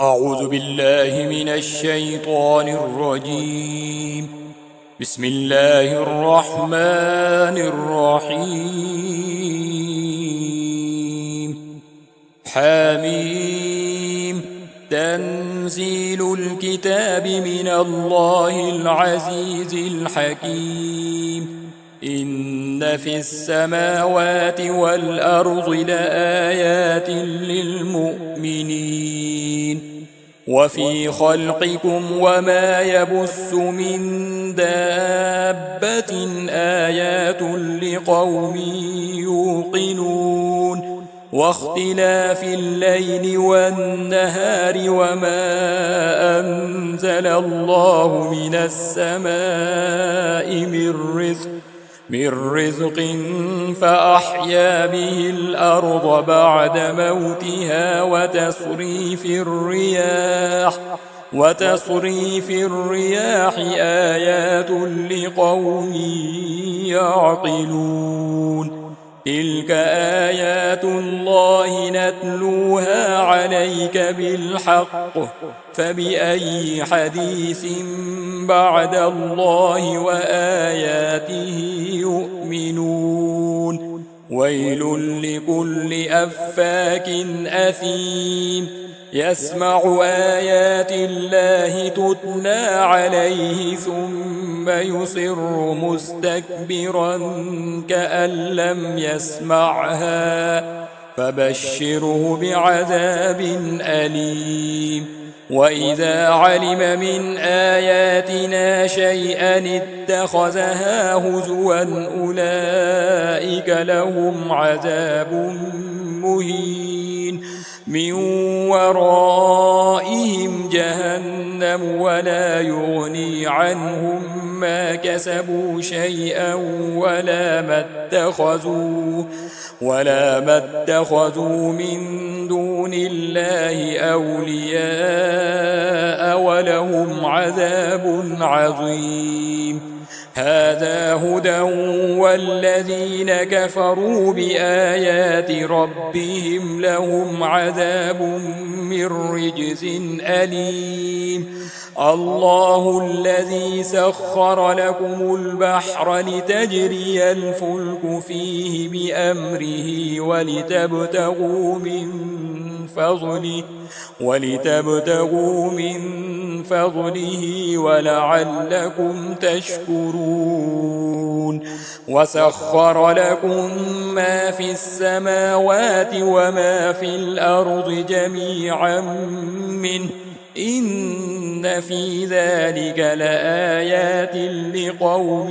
أعوذ بالله من الشيطان الرجيم. بسم الله الرحمن الرحيم. حميم. تنزيل الكتاب من الله العزيز الحكيم. إن في السماوات والأرض لآيات للمؤمنين وفي خلقكم وما يبث من دابة آيات لقوم يوقنون واختلاف الليل والنهار وما أنزل الله من السماء من رزق فأحيا به الأرض بعد موتها وتصريف الرياح آيات لقوم يعقلون. تلك آيات الله نتلوها عليك بالحق فبأي حديث بعد الله وآياته يؤمنون. ويل لكل أفاك أثيم يسمع آيات الله تتلى عليه ثم يصر مستكبرا كأن لم يسمعها فبشره بعذاب أليم. وإذا علم من آياتنا شيئا اتخذها هزوا أولئك لهم عذاب مهين من ورائهم جهنم ولا يغني عنهم ما كسبوا شيئا ولا ما اتخذوا من دون الله أولياء ولهم عذاب عظيم. هذا هدى والذين كفروا بآيات ربهم لهم عذاب من رجز أليم. الله الذي سخر لكم البحر لتجري الفلك فيه بأمره ولتبتغوا من فضله ولعلكم تشكرون. وسخر لكم ما في السماوات وما في الأرض جميعا منه إن في ذلك لآيات لقوم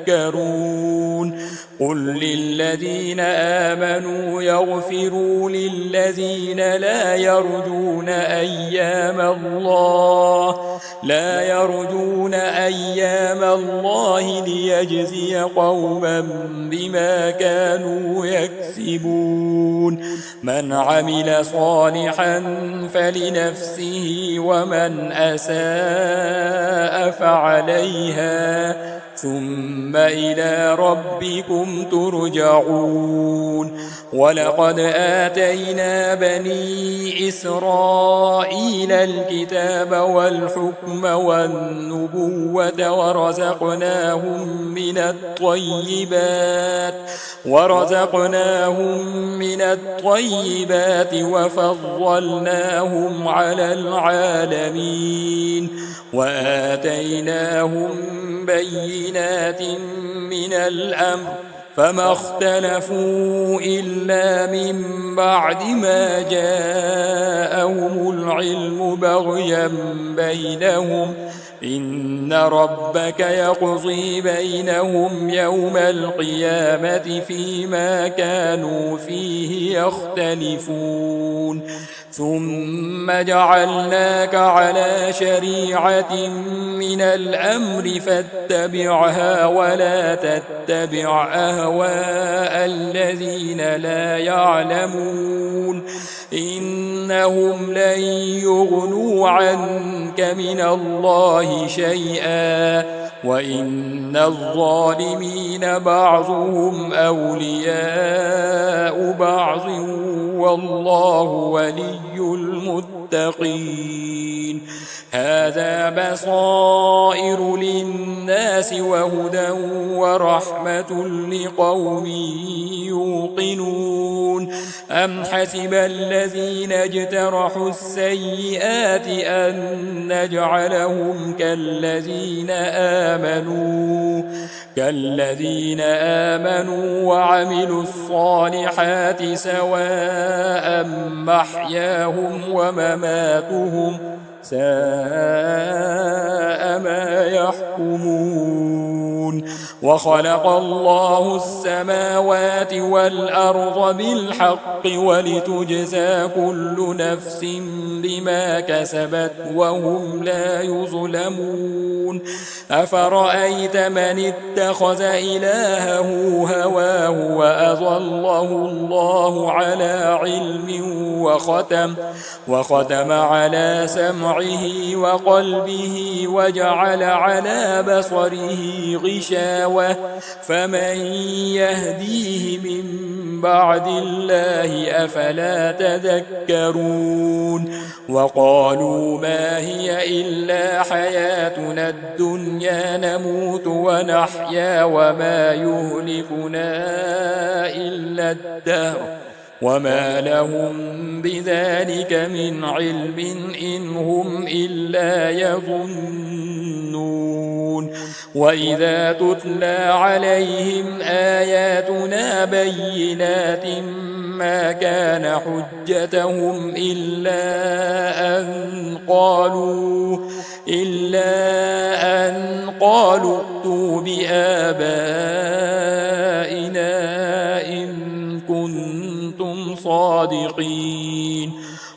يتفكرون. قل للذين آمنوا يغفروا للذين لا يرجون أيام الله ليجزي قوما بما كانوا يكسبون. من عمل صالحا فلنفسه ومن أساء فعليها ثم إلى ربكم ترجعون. ولقد آتينا بني إسرائيل الكتاب والحكم والنبوة ورزقناهم من الطيبات وفضلناهم على العالمين وآتيناهم بينات من الأمر فما اختلفوا إلا من بعد ما جاءهم العلم بغيا بينهم إن ربك يقضي بينهم يوم القيامة فيما كانوا فيه يختلفون. ثم جعلناك على شريعة من الأمر فاتبعها ولا تتبع أهواء الذين لا يعلمون إنهم لن يغنوا عنك من الله شيئا وإن الظالمين بعضهم أولياء بعض والله ولي المتقين. هذا بصائر للناس وهدى ورحمة لقوم يوقنون. أم حسب الذين اجترحوا السيئات أن نجعلهم كالذين آمنوا وعملوا الصالحات سواء محياهم ومماتهم ساء ما يحكمون. وخلق الله السماوات والأرض بالحق ولتجزى كل نفس بما كسبت وهم لا يظلمون. أفرأيت من اتخذ إلهه هواه وأضله الله على علم وختم على سمعه وقلبه وجعل على بصره غشاوة فمن يهديه من بعد الله أفلا تذكرون. وقالوا ما هي إلا حياتنا الدنيا نموت ونحيا وما يهلكنا إلا الدهر وما لهم بذلك من علم إن هم إلا يظنون. وإذا تتلى عليهم آياتنا بينات ما كان حجتهم إلا أن قالوا ائتوا بآبائنا إن كنتم صادقين.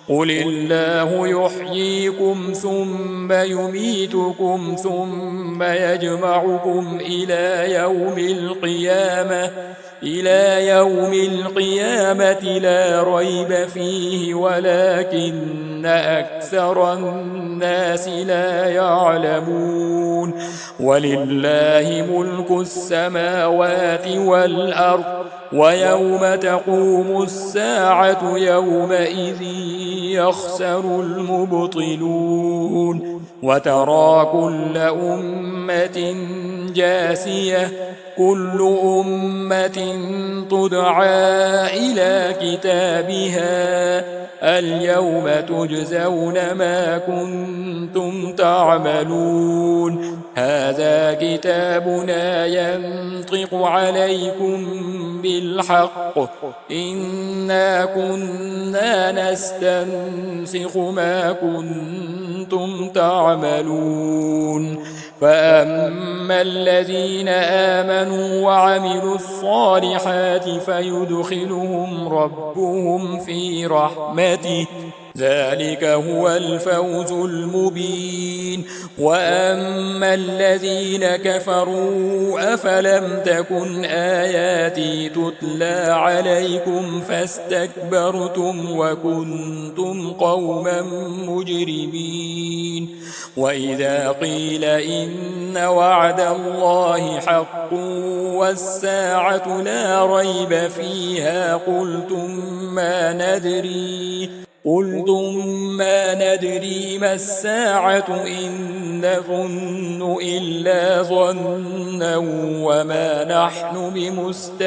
قل الله يحييكم ثم يميتكم ثم يجمعكم إلى يوم القيامة لا ريب فيه ولكن أكثر الناس لا يعلمون. ولله ملك السماوات والأرض ويوم تقوم الساعة يومئذ يخسر المبطلون. وترى كل أمة جاثية كل أمة تدعى إلى كتابها اليوم تجزون ما كنتم تعملون. هذا كتابنا ينطق عليكم بالحق إنا كنا نستنسخ ما كنتم تعملون. فأما الذين آمنوا وعملوا الصالحات فيدخلهم ربهم في رحمته ذلك هو الفوز المبين. وأما الذين كفروا أفلم تكن آياتي تتلى عليكم فاستكبرتم وكنتم قوما مجرمين. وإذا قيل إن وعد الله حق والساعة لا ريب فيها قلتم ما ندري ما الساعة إن نظن إلا ظنا وما نحن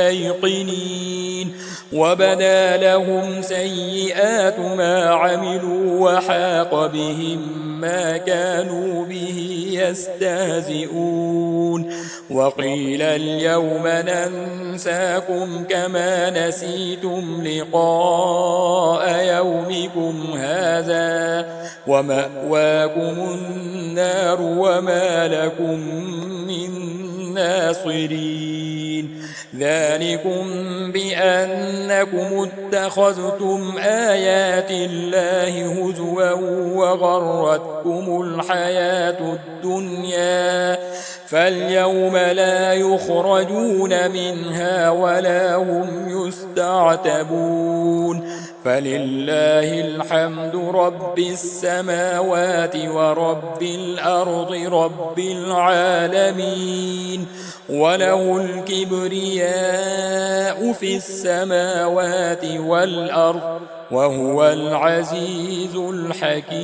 بمستيقنين. وبدا لهم سيئات ما عملوا وحاق بهم ما كانوا به يستهزئون. وقيل اليوم ننساكم كما نسيتم لقاء يومكم هذا ومأواكم النار وما لكم من ناصرين. ذلكم بأنكم اتخذتم آيات الله هزوا وغرتكم الحياة الدنيا فاليوم لا يخرجون منها ولا هم يستعتبون. فلله الحمد رب السماوات ورب الأرض رب العالمين وله الكبرياء في السماوات والأرض وهو العزيز الحكيم.